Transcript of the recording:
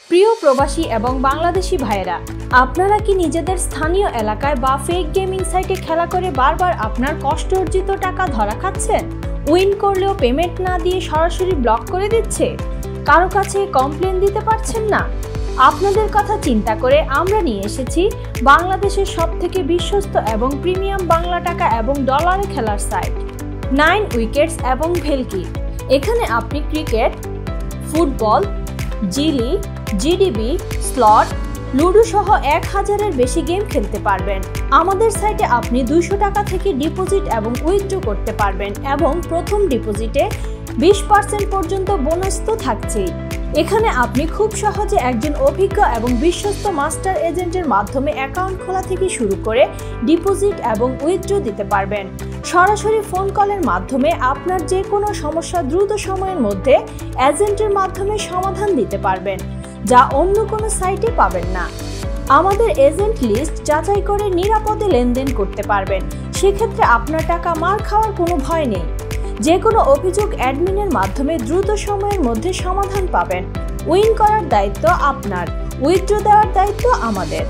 প্রিয় প্রবাসী এবং বাংলাদেশি ভাইয়েরা, আপনারা কি নিজেদের স্থানীয় এলাকায় বা ফেক গেমিং সাইটে খেলা করে বারবার আপনার কষ্ট অর্জিত টাকা ধরা খাচ্ছেন? উইন করলেও পেমেন্ট না দিয়ে সরাসরি ব্লক করে দিচ্ছে, কারো কাছে কমপ্লেন দিতে পারছেন না? আপনাদের কথা চিন্তা করে আমরা নিয়ে এসেছি বাংলাদেশের সবথেকে বিশ্বস্ত এবং প্রিমিয়াম বাংলা টাকা এবং ডলারে খেলার সাইট 9 উইকেটস এবং ভেলকি। এখানে আপনি cricket, football, Jili, JDB, slot, ludo সহ 1000-এর বেশি গেম খেলতে পারবেন। আমাদের সাইটে আপনি 200 টাকা থেকে ডিপোজিট এবং উইথড্র করতে পারবেন এবং প্রথম ডিপোজিটে 20% পর্যন্ত বোনাস তো থাকছেই। এখানে আপনি খুব সহজে একজন অভিজ্ঞ এবং বিশ্বস্ত মাস্টার এজেন্টের মাধ্যমে অ্যাকাউন্ট খোলা থেকে শুরু করে ডিপোজিট এবং উইথড্র দিতে পারবেন। সরাসরি ফোন কলের মাধ্যমে আপনার যে কোনো সমস্যা দ্রুত সময়ের মধ্যে এজেন্টের মাধ্যমে সমাধান দিতে পারবেন, যা অন্য কোনো সাইটে পাবেন না। আমাদের এজেন্ট লিস্ট যাচাই করে নিরাপদে লেনদেন করতে পারবেন। সেক্ষেত্রে আপনার টাকা মার খাওয়ার কোনো ভয় নেই। যে কোনো অভিযোগ অ্যাডমিনের মাধ্যমে দ্রুত সময়ের মধ্যে সমাধান পাবেন। উইন করার দায়িত্ব আপনার, উইথড্র দেওয়ার দায়িত্ব আমাদের।